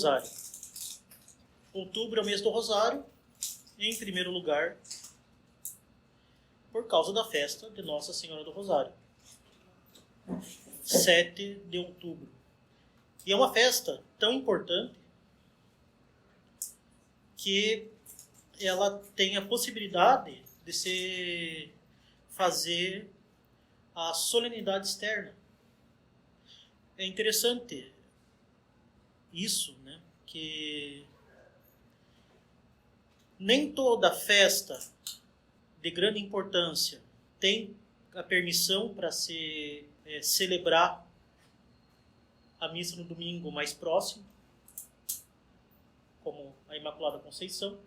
Rosário. Outubro é o mês do Rosário, em primeiro lugar, por causa da festa de Nossa Senhora do Rosário. 7 de outubro. E é uma festa tão importante que ela tem a possibilidade de se fazer a solenidade externa. É interessante isso, né? Que nem toda festa de grande importância tem a permissão para se celebrar a missa no domingo mais próximo, como a Imaculada Conceição,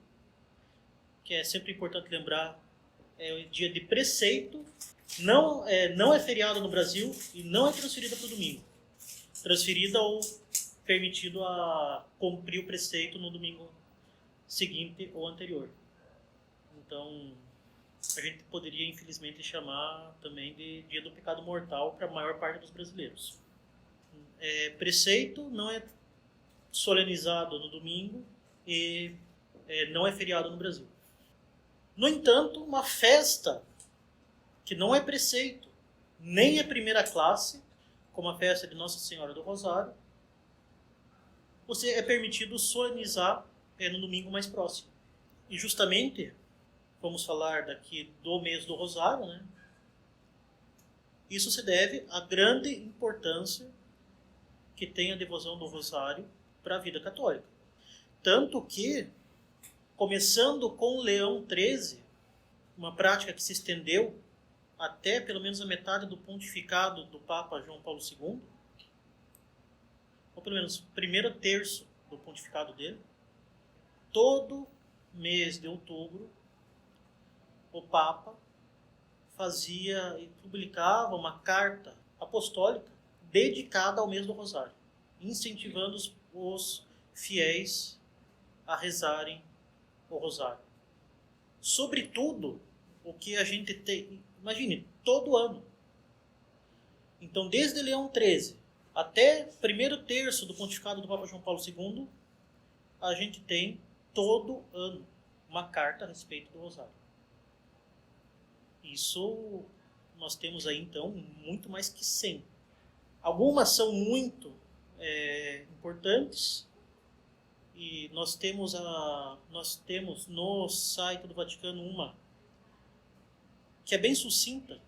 que é sempre importante lembrar, é o dia de preceito, não é feriado no Brasil e não é transferida para o domingo. Transferida ou permitido a cumprir o preceito no domingo seguinte ou anterior. Então, a gente poderia, infelizmente, chamar também de dia do pecado mortal para a maior parte dos brasileiros. Preceito não é solenizado no domingo e não é feriado no Brasil. No entanto, uma festa que não é preceito, nem é primeira classe, como a festa de Nossa Senhora do Rosário, você é permitido solenizar no domingo mais próximo. E justamente, vamos falar daqui do mês do Rosário, né? Isso se deve à grande importância que tem a devoção do Rosário para a vida católica. Tanto que, começando com Leão XIII, uma prática que se estendeu até pelo menos a metade do pontificado do Papa João Paulo II, ou pelo menos o primeiro terço do pontificado dele, todo mês de outubro, o Papa fazia e publicava uma carta apostólica dedicada ao mês do Rosário, incentivando os fiéis a rezarem o Rosário. Sobretudo, o que a gente tem, imagine, todo ano. Então, desde Leão XIII até o primeiro terço do pontificado do Papa João Paulo II, a gente tem todo ano uma carta a respeito do Rosário. Isso nós temos aí, então, muito mais que 100. Algumas são muito importantes e nós temos no site do Vaticano uma que é bem sucinta,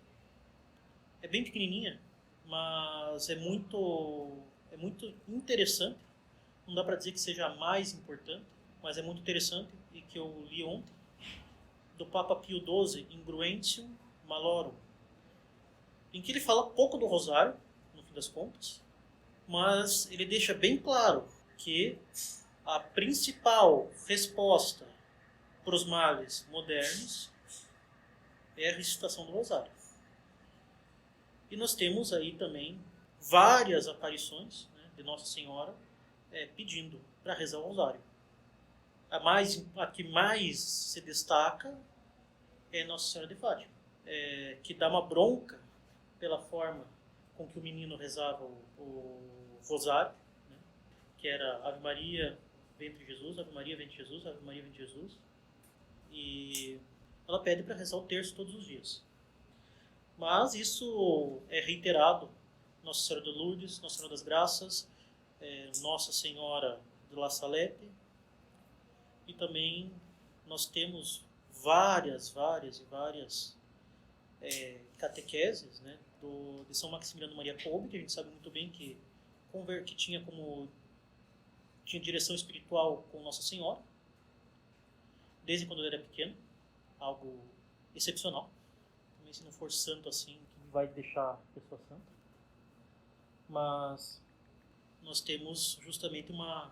é bem pequenininha, mas é muito interessante. Não dá para dizer que seja a mais importante, mas é muito interessante e que eu li ontem, do Papa Pio XII, Ingruentium Malorum, em que ele fala pouco do Rosário, no fim das contas, mas ele deixa bem claro que a principal resposta para os males modernos é a recitação do Rosário. E nós temos aí também várias aparições, né, de Nossa Senhora pedindo para rezar o Rosário. A que mais se destaca é Nossa Senhora de Fátima, que dá uma bronca pela forma com que o menino rezava o Rosário, né, que era Ave Maria, ventre Jesus, Ave Maria, ventre Jesus, Ave Maria, ventre Jesus. E ela pede para rezar o terço todos os dias. Mas isso é reiterado. Nossa Senhora de Lourdes, Nossa Senhora das Graças, Nossa Senhora de La Salette. E também nós temos várias catequeses, né, de São Maximiliano Maria Kolbe, que a gente sabe muito bem que tinha direção espiritual com Nossa Senhora, desde quando ele era pequeno, algo excepcional. Também, se não for santo assim, que vai deixar a pessoa santa. Mas nós temos justamente uma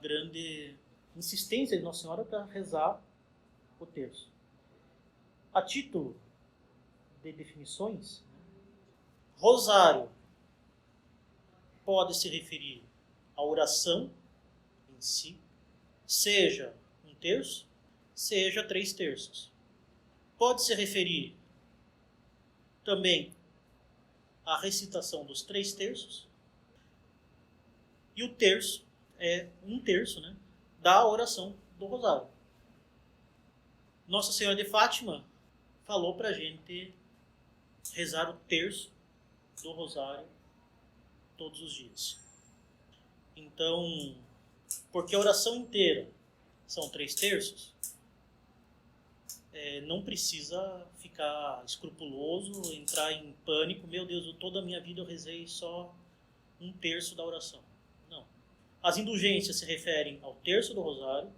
grande insistência de Nossa Senhora para rezar o terço. A título de definições, Rosário pode se referir à oração em si, seja um terço, seja 3 terços. Pode se referir também à recitação dos 3 terços, e o terço é um terço, né, da oração do rosário. Nossa Senhora de Fátima falou para a gente rezar o terço do rosário todos os dias. Então, porque a oração inteira são 3 terços, não precisa ficar escrupuloso, entrar em pânico. Meu Deus, toda a minha vida eu rezei só um terço da oração. Não. As indulgências se referem ao terço do rosário,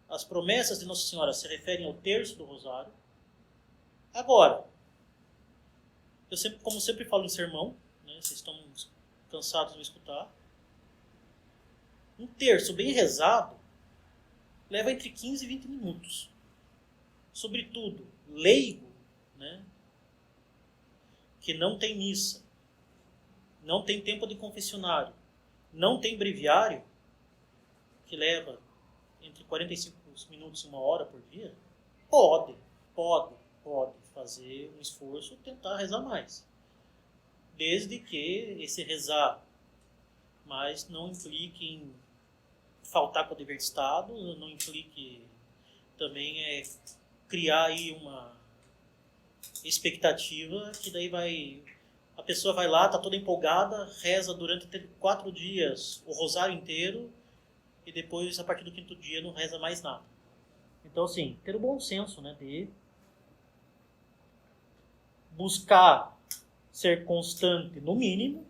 as promessas de Nossa Senhora se referem ao terço do rosário. Agora, como sempre falo em sermão, né, vocês estão cansados de me escutar, um terço bem rezado leva entre 15 e 20 minutos. Sobretudo, leigo, né, que não tem missa, não tem tempo de confessionário, não tem breviário, que leva entre 45 minutos e 1 hora por dia, pode fazer um esforço e tentar rezar mais. Desde que esse rezar mais não implique em faltar com o dever de Estado, não implique também criar aí uma expectativa que daí a pessoa vai lá, está toda empolgada, reza durante 4 dias o rosário inteiro e depois, a partir do 5º dia, não reza mais nada. Então, assim, ter o bom senso, né, de buscar ser constante no mínimo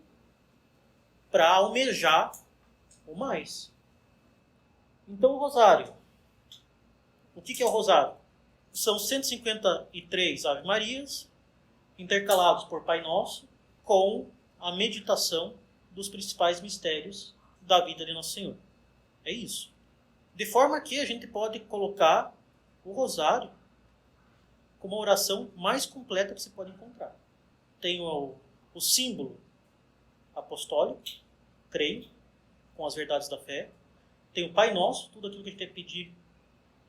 para almejar o mais. Então, o rosário. O que é o rosário? São 153 Ave Marias, intercalados por Pai Nosso, com a meditação dos principais mistérios da vida de Nosso Senhor. É isso. De forma que a gente pode colocar o rosário como a oração mais completa que você pode encontrar. Tem o símbolo apostólico, creio, com as verdades da fé. Tem o Pai Nosso, tudo aquilo que a gente tem que pedir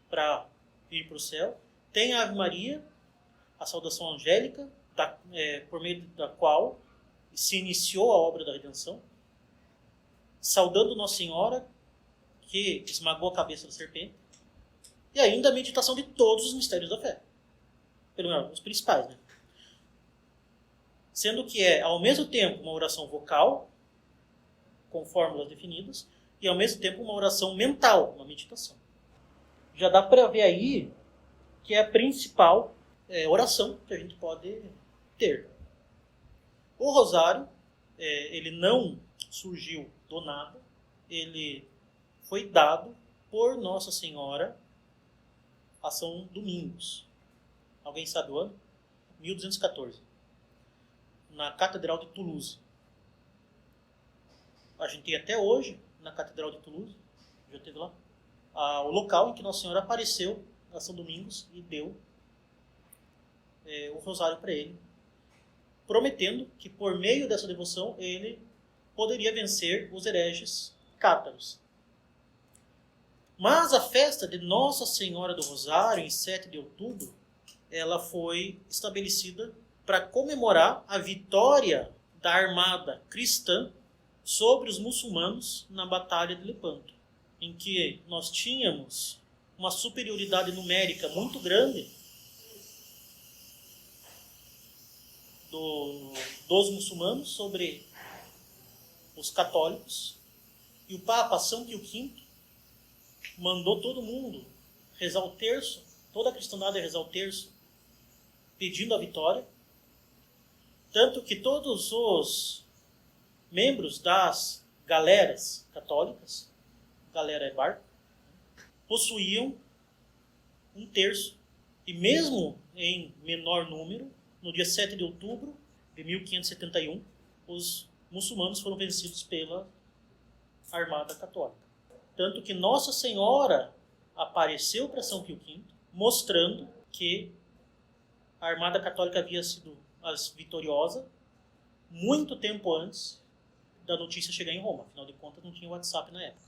para ir para o céu. Tem a Ave Maria, a saudação angélica, por meio da qual se iniciou a obra da redenção. Saudando Nossa Senhora, que esmagou a cabeça da serpente. E ainda a meditação de todos os mistérios da fé. Pelo menos, os principais, né? Sendo que é, ao mesmo tempo, uma oração vocal, com fórmulas definidas, e ao mesmo tempo uma oração mental, uma meditação. Já dá para ver aí que é a principal oração que a gente pode ter. O rosário, ele não surgiu do nada, ele foi dado por Nossa Senhora a São Domingos. Alguém sabe o ano? 1214. Na Catedral de Toulouse. A gente tem até hoje, na Catedral de Toulouse, já esteve lá, o local em que Nossa Senhora apareceu a São Domingos e deu o rosário para ele, prometendo que por meio dessa devoção ele poderia vencer os hereges cátaros. Mas a festa de Nossa Senhora do Rosário, em 7 de outubro, ela foi estabelecida para comemorar a vitória da armada cristã sobre os muçulmanos na Batalha de Lepanto, em que nós tínhamos uma superioridade numérica muito grande dos muçulmanos sobre os católicos, e o Papa São Pio V mandou todo mundo rezar o terço, toda a cristandade rezar o terço, pedindo a vitória, tanto que todos os membros das galeras católicas, galera é barco, possuíam um terço, e mesmo em menor número, no dia 7 de outubro de 1571, os muçulmanos foram vencidos pela armada católica. Tanto que Nossa Senhora apareceu para São Pio V, mostrando que a armada católica havia sido vitoriosa muito tempo antes da notícia chegar em Roma. Afinal de contas, não tinha WhatsApp na época.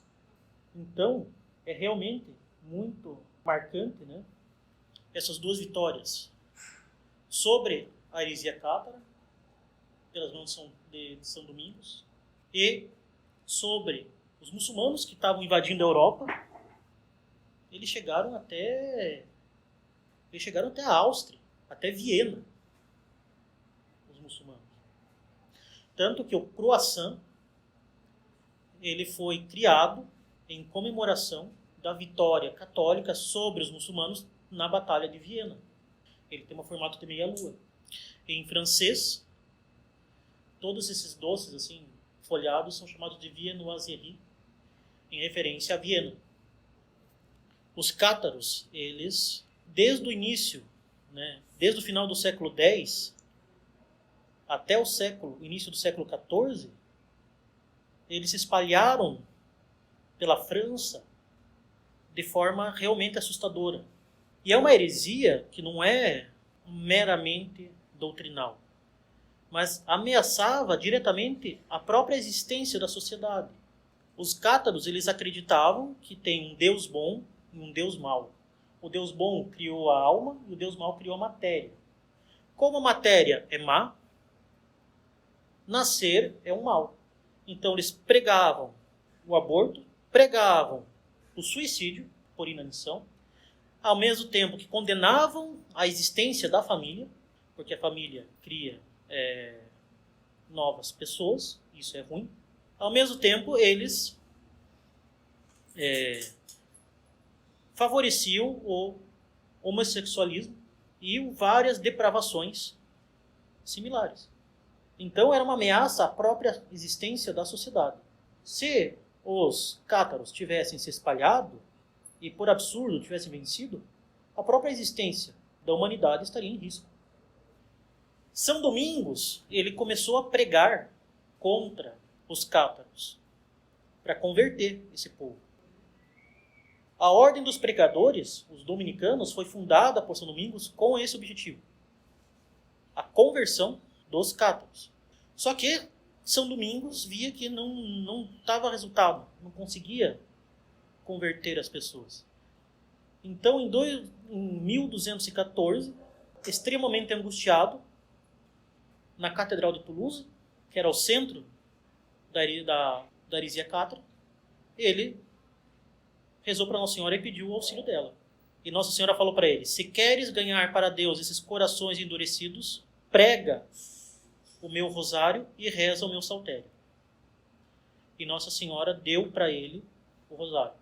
Então, é realmente muito marcante, né, essas duas vitórias sobre a heresia cátara, pelas mãos de São Domingos, e sobre Os muçulmanos que estavam invadindo a Europa, eles chegaram até a Áustria, até Viena, os muçulmanos. Tanto que o croissant, ele foi criado em comemoração da vitória católica sobre os muçulmanos na Batalha de Viena. Ele tem um formato de meia-lua. Em francês, todos esses doces assim folhados são chamados de viennoiserie, em referência a Viena. Os cátaros, eles, desde o início, né, desde o final do século X até o início do século XIV, eles se espalharam pela França de forma realmente assustadora. E é uma heresia que não é meramente doutrinal, mas ameaçava diretamente a própria existência da sociedade. Os cátaros, eles acreditavam que tem um Deus bom e um Deus mau. O Deus bom criou a alma e o Deus mau criou a matéria. Como a matéria é má, nascer é um mal. Então eles pregavam o aborto, pregavam o suicídio por inanição, ao mesmo tempo que condenavam a existência da família, porque a família cria novas pessoas, isso é ruim. Ao mesmo tempo, eles favoreciam o homossexualismo e várias depravações similares. Então, era uma ameaça à própria existência da sociedade. Se os cátaros tivessem se espalhado e, por absurdo, tivessem vencido, a própria existência da humanidade estaria em risco. São Domingos, ele começou a pregar contra os cátaros, para converter esse povo. A Ordem dos Pregadores, os dominicanos, foi fundada por São Domingos com esse objetivo: a conversão dos cátaros. Só que São Domingos via que não dava resultado, não conseguia converter as pessoas. Então, em 1214, extremamente angustiado, na Catedral de Toulouse, que era o centro da heresia cátara, ele rezou para Nossa Senhora e pediu o auxílio dela. E Nossa Senhora falou para ele: se queres ganhar para Deus esses corações endurecidos, prega o meu rosário e reza o meu saltério. E Nossa Senhora deu para ele o rosário.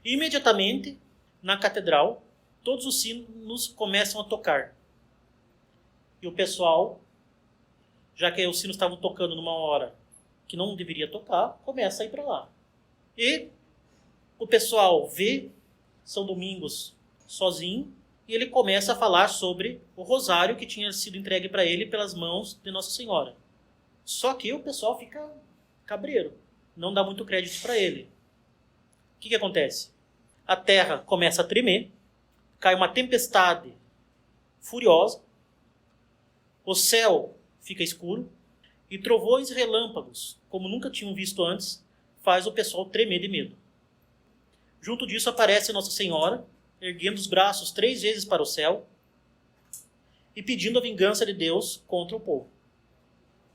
E imediatamente, na catedral, todos os sinos começam a tocar. E o pessoal, já que os sinos estavam tocando numa hora que não deveria tocar, começa a ir para lá. E o pessoal vê São Domingos sozinho e ele começa a falar sobre o rosário que tinha sido entregue para ele pelas mãos de Nossa Senhora. Só que o pessoal fica cabreiro, não dá muito crédito para ele. O que acontece? A terra começa a tremer, cai uma tempestade furiosa, o céu fica escuro e trovões e relâmpagos, como nunca tinham visto antes, faz o pessoal tremer de medo. Junto disso aparece Nossa Senhora, erguendo os braços 3 vezes para o céu e pedindo a vingança de Deus contra o povo,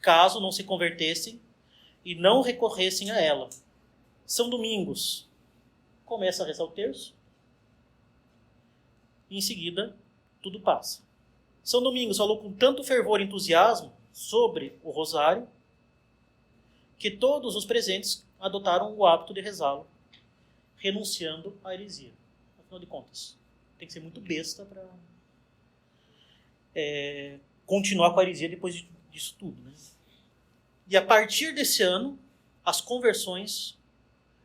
caso não se convertessem e não recorressem a ela. São Domingos começa a rezar o terço e em seguida tudo passa. São Domingos falou com tanto fervor e entusiasmo sobre o rosário que todos os presentes adotaram o hábito de rezá-lo, renunciando à heresia. Afinal de contas, tem que ser muito besta para continuar com a heresia depois disso tudo, né? E a partir desse ano, as conversões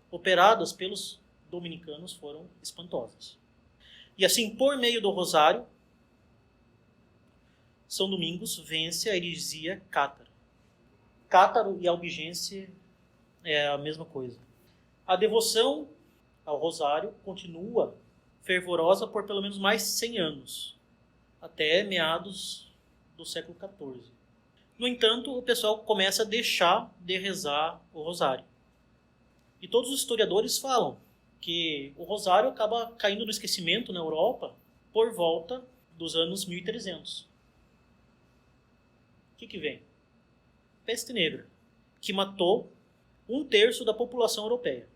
operadas pelos dominicanos foram espantosas. E assim, por meio do rosário, São Domingos vence a heresia cátara. Cátaro e albigense é a mesma coisa. A devoção ao rosário continua fervorosa por pelo menos mais 100 anos, até meados do século XIV. No entanto, o pessoal começa a deixar de rezar o rosário. E todos os historiadores falam que o rosário acaba caindo no esquecimento na Europa por volta dos anos 1300. O que vem? Peste negra, que matou 1/3 da população europeia.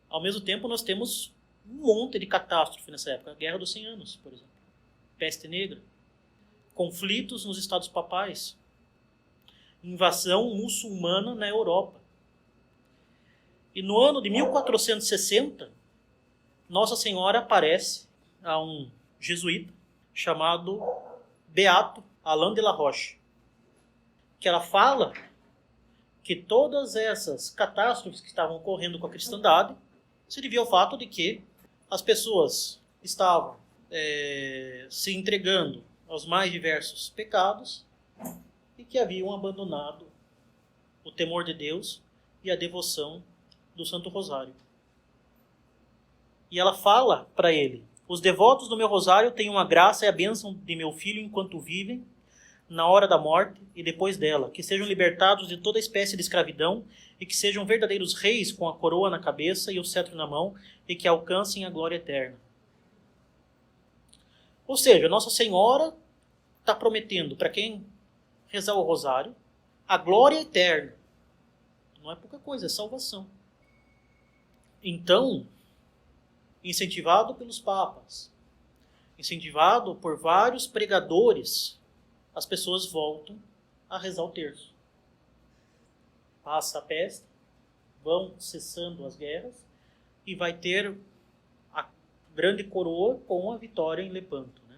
Ao mesmo tempo, nós temos um monte de catástrofe nessa época. A Guerra dos 100 Anos, por exemplo. Peste Negra. Conflitos nos Estados Papais. Invasão muçulmana na Europa. E no ano de 1460, Nossa Senhora aparece a um jesuíta chamado Beato Alain de la Roche, que ela fala que todas essas catástrofes que estavam ocorrendo com a cristandade se devia ao fato de que as pessoas estavam se entregando aos mais diversos pecados e que haviam abandonado o temor de Deus e a devoção do Santo Rosário. E ela fala para ele: os devotos do meu rosário têm uma graça e a bênção de meu filho enquanto vivem, na hora da morte e depois dela, que sejam libertados de toda espécie de escravidão e que sejam verdadeiros reis com a coroa na cabeça e o cetro na mão e que alcancem a glória eterna. Ou seja, Nossa Senhora está prometendo para quem rezar o rosário a glória eterna. Não é pouca coisa, é salvação. Então, incentivado pelos papas, incentivado por vários pregadores, as pessoas voltam a rezar o terço. Passa a peste, vão cessando as guerras e vai ter a grande coroa com a vitória em Lepanto. Né?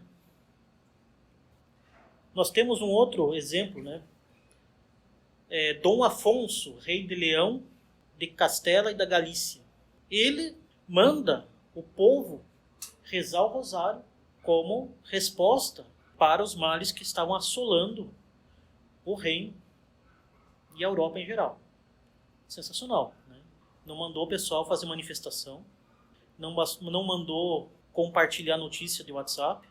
Nós temos um outro exemplo, né? Dom Afonso, rei de Leão, de Castela e da Galícia. Ele manda o povo rezar o rosário como resposta para os males que estavam assolando o reino e a Europa em geral. Sensacional. Né? Não mandou o pessoal fazer manifestação, não mandou compartilhar notícia de WhatsApp,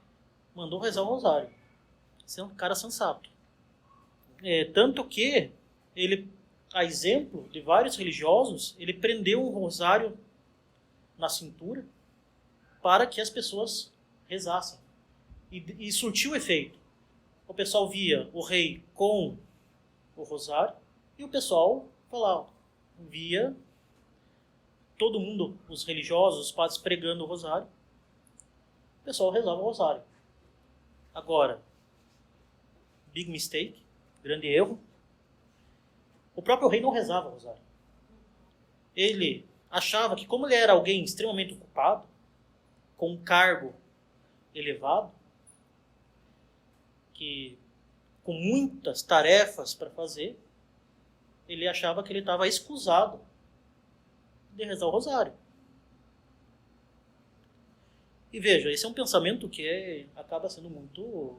mandou rezar o rosário. Esse é um cara sensato. Tanto que ele, a exemplo de vários religiosos, ele prendeu um rosário na cintura para que as pessoas rezassem. E surtiu efeito. O pessoal via o rei com o rosário e o pessoal via todo mundo, os religiosos, os padres pregando o rosário. O pessoal rezava o rosário. Agora, big mistake, grande erro, o próprio rei não rezava o rosário. Ele achava que, como ele era alguém extremamente ocupado, com um cargo elevado, que com muitas tarefas para fazer, ele achava que ele estava escusado de rezar o rosário. E veja, esse é um pensamento que acaba sendo muito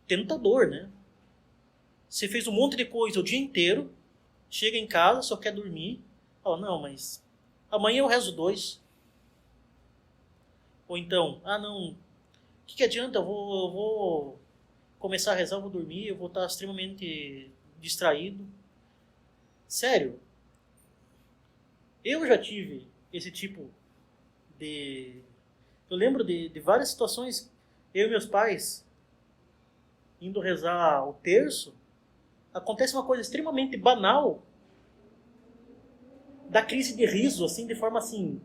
tentador, né? Você fez um monte de coisa o dia inteiro, chega em casa, só quer dormir, fala, não, mas amanhã eu rezo 2. Ou então, não, o que adianta, eu vou começar a rezar, eu vou dormir, eu vou estar extremamente distraído. Sério, eu já tive esse tipo de... Eu lembro de várias situações, eu e meus pais indo rezar o terço, acontece uma coisa extremamente banal, da crise de riso, assim, de forma assim,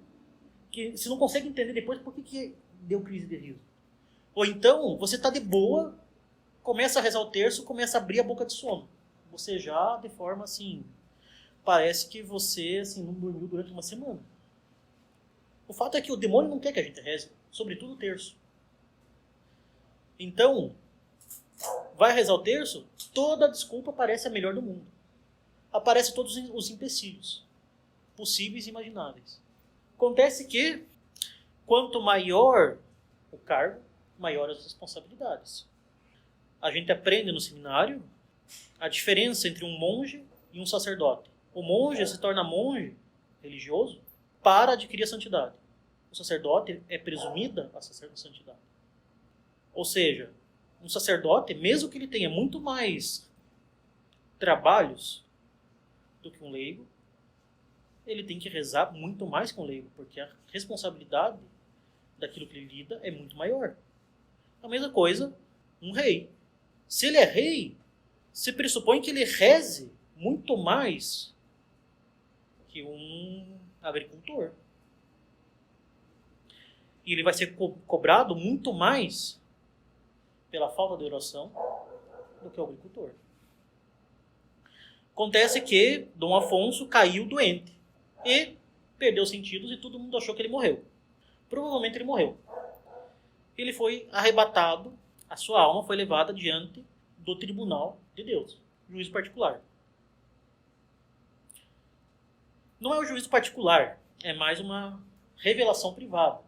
que você não consegue entender depois por que deu crise de riso. Ou então, você está de boa, começa a rezar o terço, começa a abrir a boca de sono. Você já, de forma assim, parece que você assim, não dormiu durante uma semana. O fato é que o demônio não quer que a gente reze, sobretudo o terço. Então, vai rezar o terço, toda a desculpa parece a melhor do mundo. Aparecem todos os empecilhos, possíveis e imagináveis. Acontece que, quanto maior o cargo, maior as responsabilidades. A gente aprende no seminário a diferença entre um monge e um sacerdote. O monge se torna monge religioso para adquirir a santidade. O sacerdote é presumida a santidade. Ou seja, um sacerdote, mesmo que ele tenha muito mais trabalhos do que um leigo, ele tem que rezar muito mais que um leigo, porque a responsabilidade daquilo que ele lida é muito maior. A mesma coisa, um rei. Se ele é rei, se pressupõe que ele reze muito mais que um agricultor. E ele vai ser cobrado muito mais pela falta de oração do que o agricultor. Acontece que Dom Afonso caiu doente e perdeu os sentidos e todo mundo achou que ele morreu. Provavelmente ele morreu. Ele foi arrebatado, a sua alma foi levada diante do tribunal de Deus, juízo particular. Não é o juízo particular, é mais uma revelação privada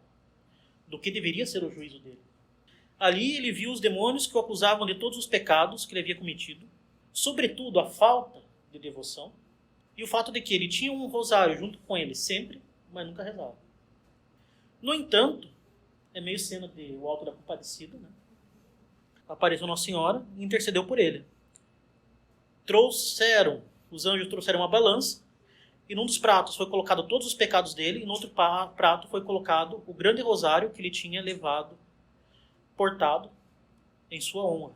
do que deveria ser o juízo dele. Ali ele viu os demônios que o acusavam de todos os pecados que ele havia cometido, sobretudo a falta de devoção e o fato de que ele tinha um rosário junto com ele sempre, mas nunca rezava. No entanto, é meio cena de O Alto da Compadecida, né? Apareceu Nossa Senhora e intercedeu por ele. Os anjos trouxeram uma balança e num dos pratos foi colocado todos os pecados dele e no outro prato foi colocado o grande rosário que ele tinha levado, portado em sua honra.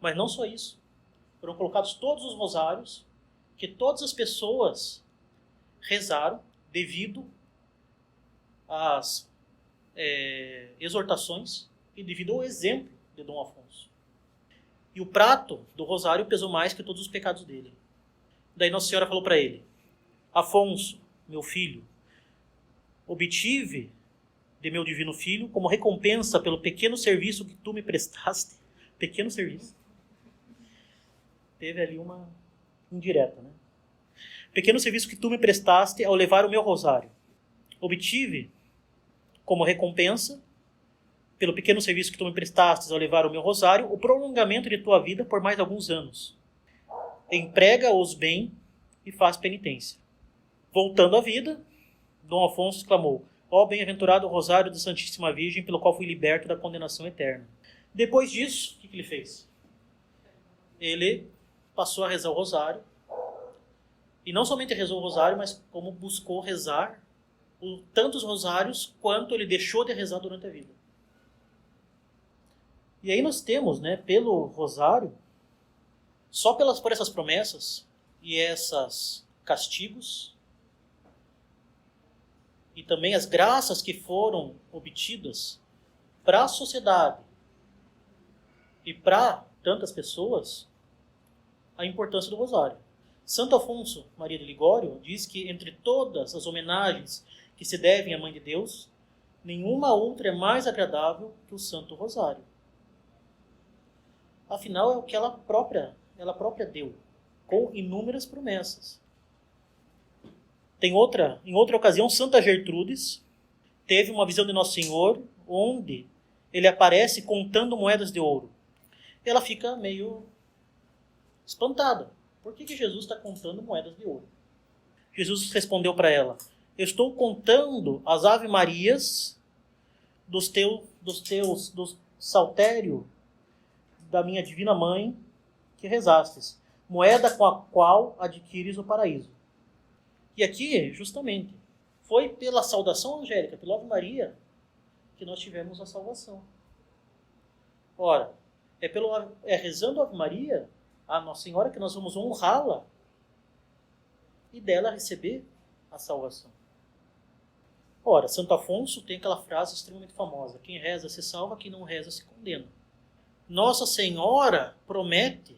Mas não só isso. Foram colocados todos os rosários que todas as pessoas rezaram devido às exortações e devido ao exemplo de Dom Afonso. E o prato do rosário pesou mais que todos os pecados dele. Daí Nossa Senhora falou para ele: Afonso, meu filho, obtive de meu divino filho, como recompensa pelo pequeno serviço que tu me prestaste. Pequeno serviço. Teve ali uma indireta, né? Pequeno serviço que tu me prestaste ao levar o meu rosário. Obtive como recompensa pelo pequeno serviço que tu me prestaste ao levar o meu rosário, o prolongamento de tua vida por mais alguns anos. Emprega-os bem e faz penitência. Voltando à vida, Dom Afonso exclamou: ó bem-aventurado rosário da Santíssima Virgem, pelo qual fui liberto da condenação eterna. Depois disso, o que ele fez? Ele passou a rezar o rosário, e não somente rezou o rosário, mas como buscou rezar tantos rosários quanto ele deixou de rezar durante a vida. E aí nós temos, né, pelo rosário, só por essas promessas e esses castigos, e também as graças que foram obtidas para a sociedade e para tantas pessoas, a importância do rosário. Santo Afonso Maria de Ligório diz que entre todas as homenagens que se devem à Mãe de Deus, nenhuma outra é mais agradável que o Santo Rosário. Afinal, é o que ela própria deu, com inúmeras promessas. Em outra ocasião, Santa Gertrudes teve uma visão de Nosso Senhor, onde ele aparece contando moedas de ouro. Ela fica meio espantada. Por que Jesus está contando moedas de ouro? Jesus respondeu para ela: eu estou contando as Ave-Marias do saltério da minha divina mãe que rezastes, moeda com a qual adquires o paraíso. E aqui, justamente, foi pela saudação angélica, pela Ave Maria, que nós tivemos a salvação. Ora, rezando a Ave Maria, a Nossa Senhora, que nós vamos honrá-la e dela receber a salvação. Ora, Santo Afonso tem aquela frase extremamente famosa: quem reza se salva, quem não reza se condena. Nossa Senhora promete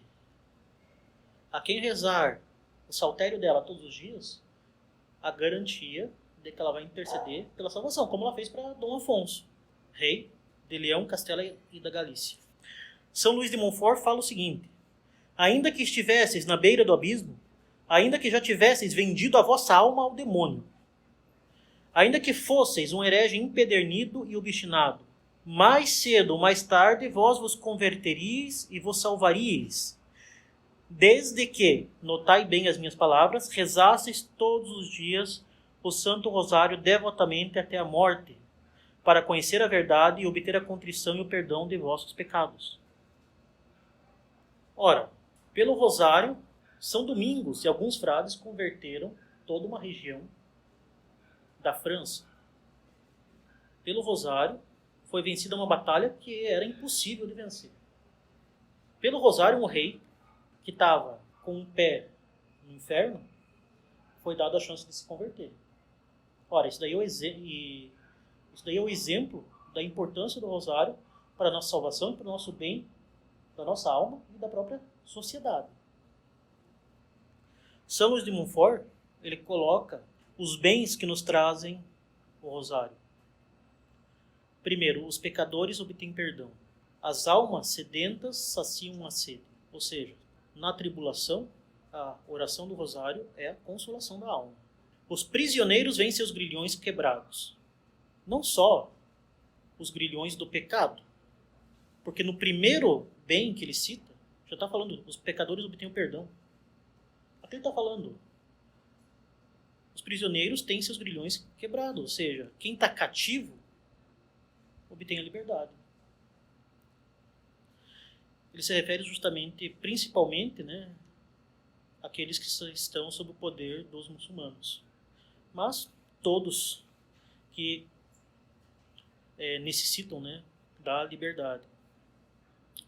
a quem rezar o saltério dela todos os dias a garantia de que ela vai interceder pela salvação, como ela fez para Dom Afonso, rei de Leão, Castela e da Galícia. São Luís de Montfort fala o seguinte: ainda que estivesseis na beira do abismo, ainda que já tivesseis vendido a vossa alma ao demônio, ainda que fosseis um herege empedernido e obstinado, mais cedo ou mais tarde vós vos converteríeis e vos salvaríeis, desde que, notai bem as minhas palavras, rezasseis todos os dias o Santo Rosário devotamente até a morte, para conhecer a verdade e obter a contrição e o perdão de vossos pecados. Ora, pelo Rosário, São Domingos e alguns frades converteram toda uma região da França. Pelo Rosário, foi vencida uma batalha que era impossível de vencer. Pelo Rosário, um rei que estava com um pé no inferno, foi dado a chance de se converter. Ora, isso daí é o exemplo da importância do rosário para a nossa salvação e para o nosso bem, da nossa alma e da própria sociedade. São Luís de Montfort, ele coloca os bens que nos trazem o rosário. Primeiro, os pecadores obtêm perdão. As almas sedentas saciam a sede. Ou seja, na tribulação, a oração do rosário é a consolação da alma. Os prisioneiros veem seus grilhões quebrados. Não só os grilhões do pecado, porque no primeiro bem que ele cita, já está falando, os pecadores obtêm o perdão. Aqui ele está falando, os prisioneiros têm seus grilhões quebrados, ou seja, quem está cativo obtém a liberdade. Ele se refere justamente, principalmente, né, àqueles que estão sob o poder dos muçulmanos. Mas todos que necessitam, né, da liberdade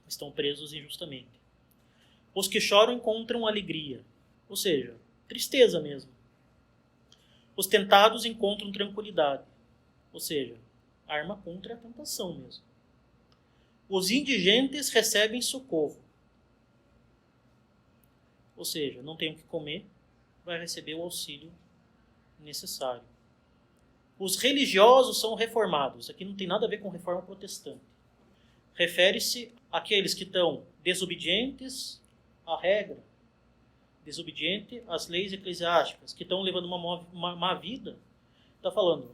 estão presos injustamente. Os que choram encontram alegria, ou seja, tristeza mesmo. Os tentados encontram tranquilidade, ou seja, arma contra a tentação mesmo. Os indigentes recebem socorro, ou seja, não tem o que comer, vai receber o auxílio necessário. Os religiosos são reformados. Aqui não tem nada a ver com reforma protestante. Refere-se àqueles que estão desobedientes à regra, desobedientes às leis eclesiásticas, que estão levando uma má vida. Está falando,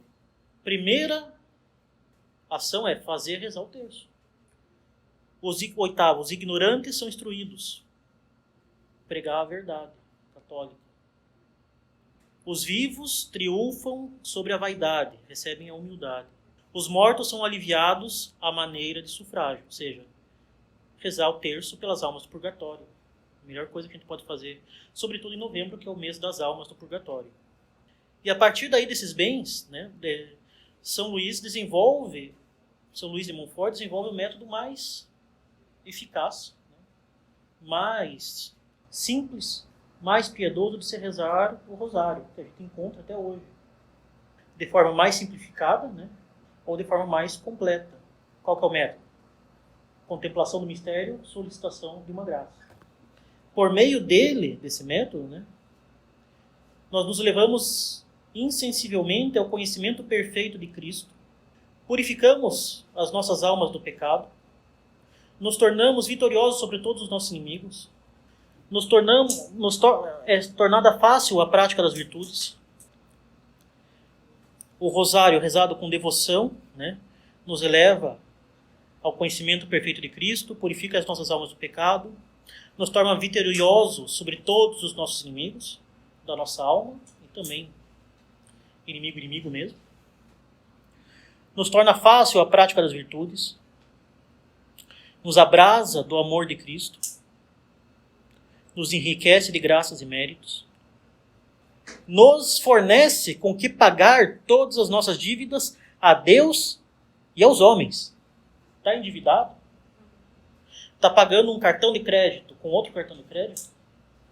primeira ação é fazer rezar o terço. Oitavo, os ignorantes são instruídos. Pregar a verdade católica. Os vivos triunfam sobre a vaidade, recebem a humildade. Os mortos são aliviados à maneira de sufrágio, ou seja, rezar o terço pelas almas do purgatório. A melhor coisa que a gente pode fazer, sobretudo em novembro, que é o mês das almas do purgatório. E a partir daí desses bens, né, São Luís de Montfort desenvolve o método mais eficaz, né, mais simples, mais piedoso de se rezar o rosário, que a gente encontra até hoje. De forma mais simplificada, né, ou de forma mais completa. Qual que é o método? Contemplação do mistério, solicitação de uma graça. Por meio desse método, né, nós nos levamos insensivelmente ao conhecimento perfeito de Cristo, purificamos as nossas almas do pecado, nos tornamos vitoriosos sobre todos os nossos inimigos, é tornada fácil a prática das virtudes. O rosário rezado com devoção, né, nos eleva ao conhecimento perfeito de Cristo, purifica as nossas almas do pecado, nos torna vitoriosos sobre todos os nossos inimigos da nossa alma, e também inimigo mesmo. Nos torna fácil a prática das virtudes, nos abrasa do amor de Cristo, nos enriquece de graças e méritos, nos fornece com que pagar todas as nossas dívidas a Deus e aos homens. Está endividado? Está pagando um cartão de crédito com outro cartão de crédito?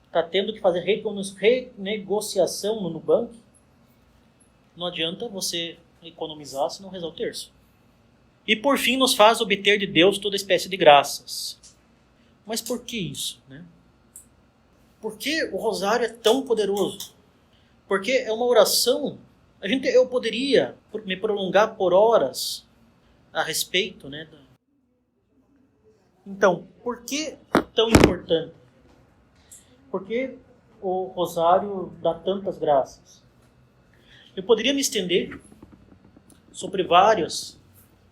Está tendo que fazer renegociação no Nubank? Não adianta você economizar se não rezar o terço. E por fim nos faz obter de Deus toda espécie de graças. Mas por que isso, né? Por que o rosário é tão poderoso? Porque é uma oração. Eu poderia me prolongar por horas a respeito, né? Então, por que tão importante? Por que o rosário dá tantas graças? Eu poderia me estender sobre vários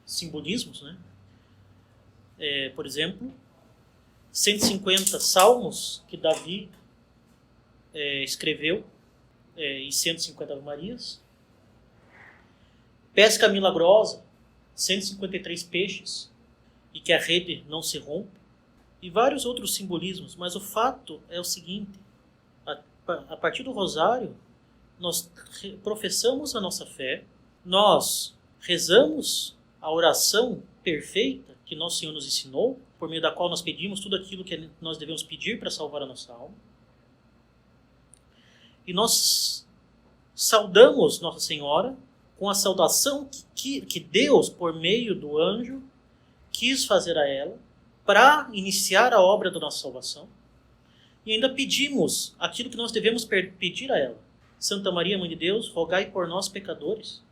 simbolismos, né? Por exemplo, 150 salmos que Davi escreveu e 150 Ave Marias. Pesca milagrosa, 153 peixes e que a rede não se rompe. E vários outros simbolismos. Mas o fato é o seguinte, a partir do rosário, nós professamos a nossa fé, nós rezamos a oração perfeita que nosso Senhor nos ensinou, por meio da qual nós pedimos tudo aquilo que nós devemos pedir para salvar a nossa alma. E nós saudamos Nossa Senhora com a saudação que Deus, por meio do anjo, quis fazer a ela para iniciar a obra da nossa salvação. E ainda pedimos aquilo que nós devemos pedir a ela. Santa Maria, Mãe de Deus, rogai por nós pecadores.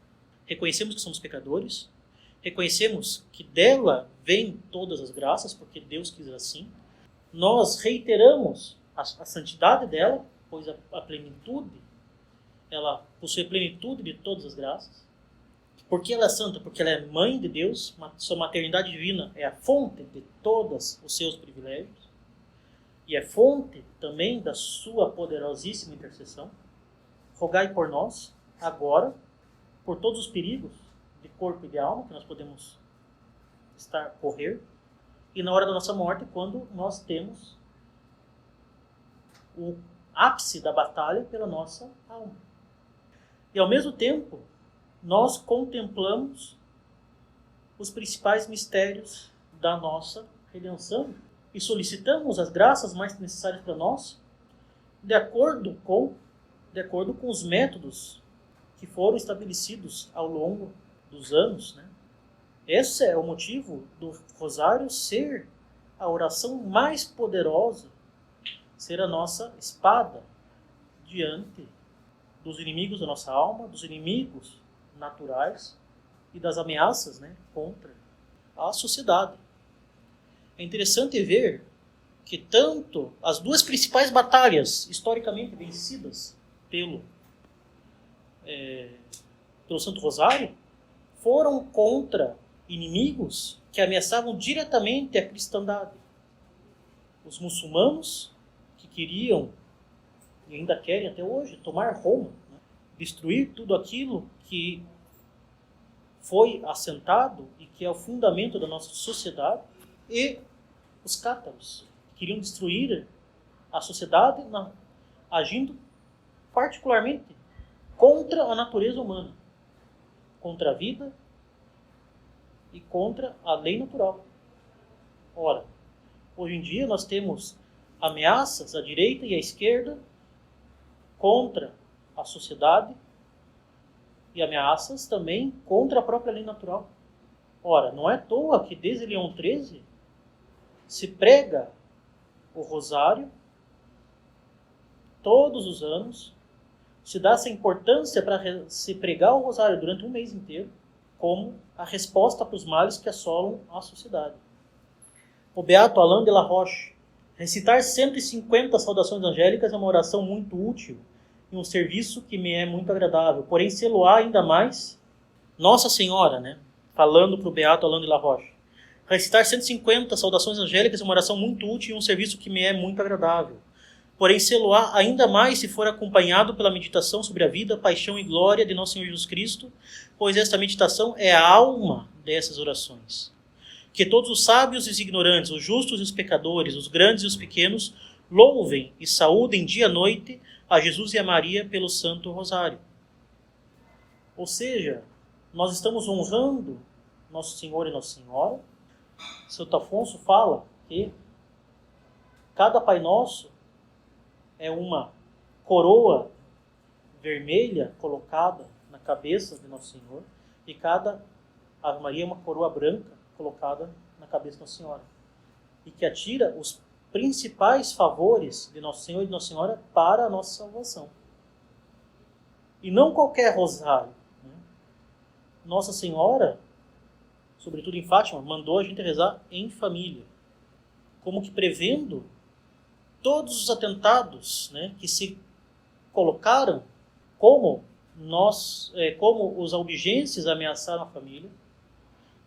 Reconhecemos que somos pecadores. Reconhecemos que dela vêm todas as graças, porque Deus quis assim. Nós reiteramos a santidade dela, pois a plenitude, ela possui a plenitude de todas as graças. Por que ela é santa? Porque ela é Mãe de Deus, sua maternidade divina é a fonte de todos os seus privilégios e é fonte também da sua poderosíssima intercessão. Rogai por nós, agora, por todos os perigos de corpo e de alma que nós podemos correr, e na hora da nossa morte, quando nós temos o ápice da batalha pela nossa alma. E ao mesmo tempo, nós contemplamos os principais mistérios da nossa redenção e solicitamos as graças mais necessárias para nós, de acordo com os métodos que foram estabelecidos ao longo dos anos, né? Esse é o motivo do rosário ser a oração mais poderosa, ser a nossa espada diante dos inimigos da nossa alma, dos inimigos naturais e das ameaças, né, contra a sociedade. É interessante ver que tanto as duas principais batalhas historicamente vencidas pelo Santo Rosário foram contra inimigos que ameaçavam diretamente a cristandade. Os muçulmanos que queriam, e ainda querem até hoje, tomar Roma, né? Destruir tudo aquilo que foi assentado e que é o fundamento da nossa sociedade, e os cátaros, que queriam destruir a sociedade agindo particularmente contra a natureza humana, contra a vida e contra a lei natural. Ora, hoje em dia nós temos ameaças à direita e à esquerda contra a sociedade e ameaças também contra a própria lei natural. Ora, não é à toa que desde Leão XIII se prega o rosário todos os anos, se dá essa importância para se pregar o rosário durante um mês inteiro, como a resposta para os males que assolam a sociedade. O beato Alain de la Roche: recitar 150 saudações angélicas é uma oração muito útil e um serviço que me é muito agradável, porém sê-lo-á ainda mais Nossa Senhora, né? Falando para o beato Alain de la Roche: recitar 150 saudações angélicas é uma oração muito útil e um serviço que me é muito agradável, porém sê-lo-á ainda mais se for acompanhado pela meditação sobre a vida, paixão e glória de nosso Senhor Jesus Cristo, pois esta meditação é a alma dessas orações. Que todos os sábios e os ignorantes, os justos e os pecadores, os grandes e os pequenos, louvem e saúdem dia e noite a Jesus e a Maria pelo Santo Rosário. Ou seja, nós estamos honrando Nosso Senhor e Nossa Senhora. Santo Afonso fala que cada Pai Nosso é uma coroa vermelha colocada na cabeça de Nosso Senhor, e cada Ave Maria é uma coroa branca colocada na cabeça de Nossa Senhora, e que atira os principais favores de Nosso Senhor e de Nossa Senhora para a nossa salvação. E não qualquer rosário, né? Nossa Senhora, sobretudo em Fátima, mandou a gente rezar em família, como que prevendo todos os atentados, né, que se colocaram, como os albigenses ameaçaram a família,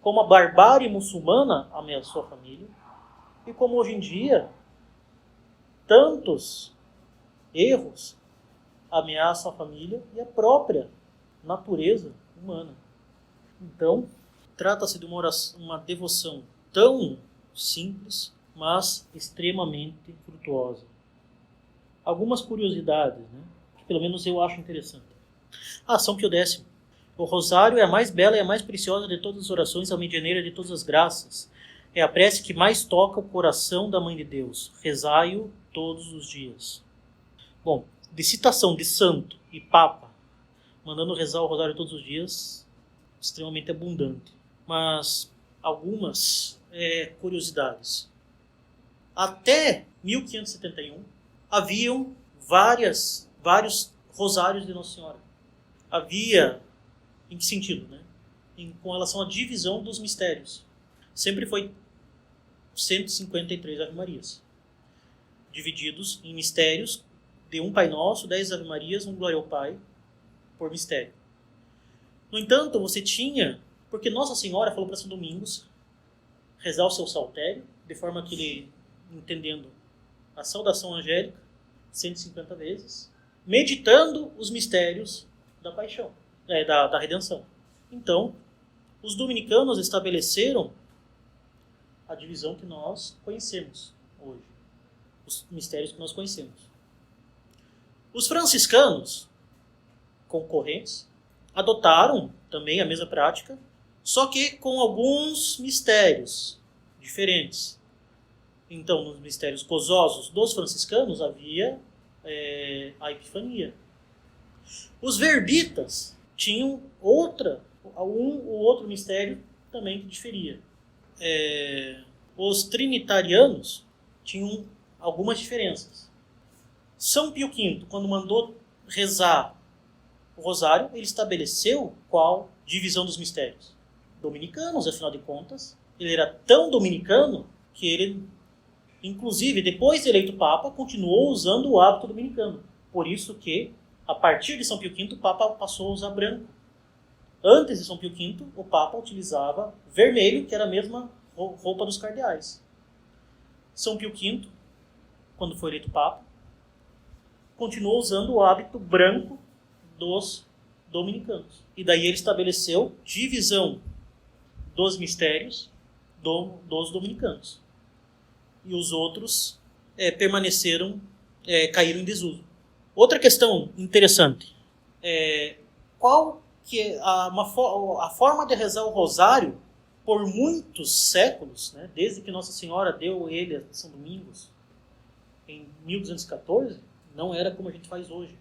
como a barbárie muçulmana ameaçou a família, e como hoje em dia tantos erros ameaçam a família e a própria natureza humana. Então, trata-se de uma devoção tão simples, mas extremamente frutuosa. Algumas curiosidades, né, que pelo menos eu acho interessante. São Pio X. O rosário é a mais bela e a mais preciosa de todas as orações, a medianeira de todas as graças. É a prece que mais toca o coração da Mãe de Deus. Rezai-o todos os dias. Bom, de citação de santo e papa, mandando rezar o rosário todos os dias, extremamente abundante. Mas algumas curiosidades. Até 1571, haviam vários rosários de Nossa Senhora. Havia, em que sentido, né? Com relação à divisão dos mistérios. Sempre foi 153 Ave-Marias, divididos em mistérios de um Pai Nosso, 10 Ave-Marias, um Glória ao Pai, por mistério. No entanto, você tinha, porque Nossa Senhora falou para São Domingos rezar o seu saltério, de forma que ele, entendendo a saudação angélica, 150 vezes, meditando os mistérios da paixão, da redenção. Então, os dominicanos estabeleceram a divisão que nós conhecemos hoje, os mistérios que nós conhecemos. Os franciscanos, concorrentes, adotaram também a mesma prática, só que com alguns mistérios diferentes. Então, nos mistérios gozosos dos franciscanos havia a Epifania. Os verbitas tinham outro mistério também que diferia. Os trinitarianos tinham algumas diferenças. São Pio V, quando mandou rezar o rosário, ele estabeleceu qual divisão dos mistérios. Dominicanos, afinal de contas. Ele era tão dominicano que ele, inclusive, depois de eleito Papa, continuou usando o hábito dominicano. Por isso que, a partir de São Pio V, o Papa passou a usar branco. Antes de São Pio V, o Papa utilizava vermelho, que era a mesma roupa dos cardeais. São Pio V, quando foi eleito Papa, continuou usando o hábito branco dos dominicanos. E daí ele estabeleceu divisão dos mistérios dos dominicanos. E os outros caíram em desuso. Outra questão interessante. Qual que é a forma de rezar o rosário por muitos séculos, né, desde que Nossa Senhora deu ele a São Domingos, em 1214, não era como a gente faz hoje.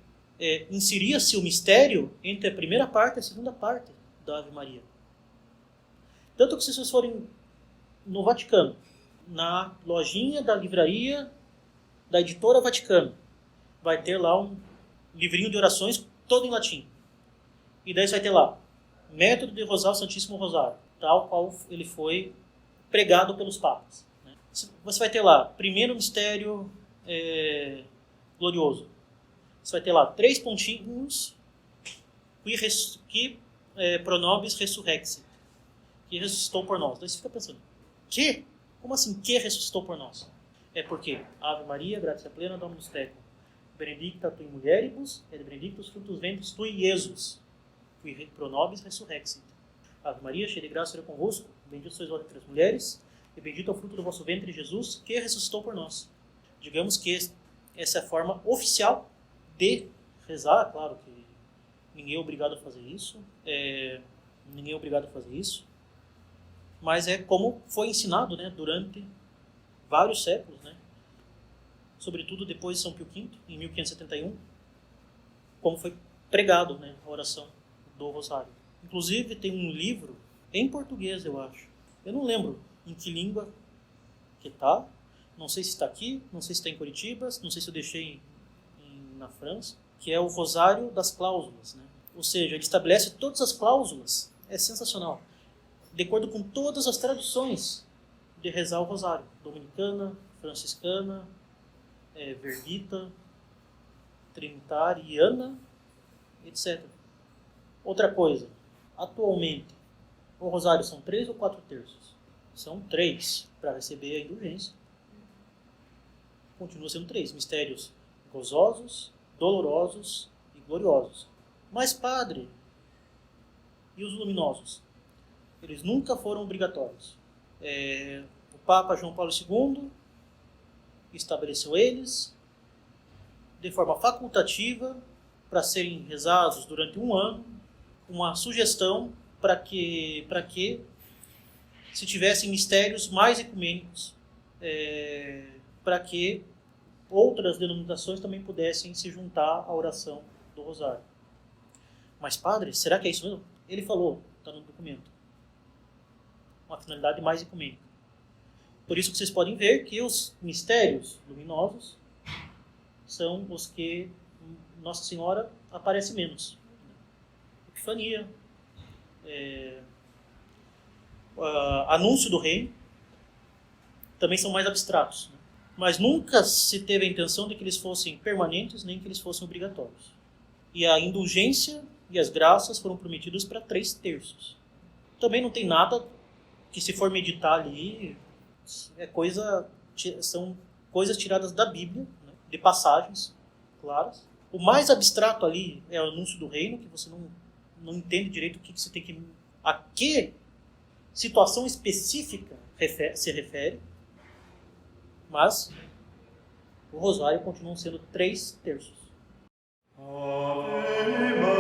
Inseria-se o mistério entre a primeira parte e a segunda parte da Ave Maria. Tanto que se vocês forem no Vaticano, na lojinha da livraria da editora Vaticano, vai ter lá um livrinho de orações todo em latim. E daí você vai ter lá, método de rezar o Santíssimo Rosário, tal qual ele foi pregado pelos papas. Né? Você vai ter lá, primeiro mistério glorioso. Você vai ter lá 3 pontinhos, que pro nobis resurrexit, que ressuscitou por nós. Daí você fica pensando, que? Como assim, que ressuscitou por nós? É porque Ave Maria, gratia plena, Dominus tecum, benedicta tu in mulieribus, et benedictus fructus ventris tui, Iesus, qui pro nobis resurrexit. Ave Maria, cheia de graça, Senhor é convosco, bendita sois vós entre as mulheres, e bendito é o fruto do vosso ventre, Jesus, que ressuscitou por nós. Digamos que essa é a forma oficial de rezar. Claro que ninguém é obrigado a fazer isso, mas é como foi ensinado, né, durante vários séculos, né, sobretudo depois de São Pio V, em 1571, como foi pregado, né, a oração do Rosário. Inclusive tem um livro em português, eu acho. Eu não lembro em que língua que está. Não sei se está aqui, não sei se está em Curitiba, não sei se eu deixei na França, que é o Rosário das Cláusulas, né? Ou seja, ele estabelece todas as cláusulas. É sensacional. De acordo com todas as traduções de rezar o Rosário. Dominicana, franciscana, verbita, trinitariana, etc. Outra coisa. Atualmente, o Rosário são 3 ou 4 terços? São 3 para receber a indulgência. Continua sendo 3 mistérios gozosos, dolorosos e gloriosos. Mas, padre, e os luminosos? Eles nunca foram obrigatórios. O Papa João Paulo II estabeleceu eles de forma facultativa para serem rezados durante um ano, uma sugestão para que se tivessem mistérios mais ecumênicos, para que outras denominações também pudessem se juntar à oração do rosário. Mas, padre, será que é isso mesmo? Ele falou, está no documento. Uma finalidade mais ecumênica. Por isso que vocês podem ver que os mistérios luminosos são os que Nossa Senhora aparece menos. Epifania, anúncio do reino, também são mais abstratos. Né? Mas nunca se teve a intenção de que eles fossem permanentes, nem que eles fossem obrigatórios. E a indulgência e as graças foram prometidas para 3/3. Também não tem nada que, se for meditar ali, são coisas tiradas da Bíblia, né? De passagens claras. O mais abstrato ali é o anúncio do reino, que você não entende direito o que você tem que... A que situação específica se refere, mas o rosário continua sendo 3/3. Ave Maria.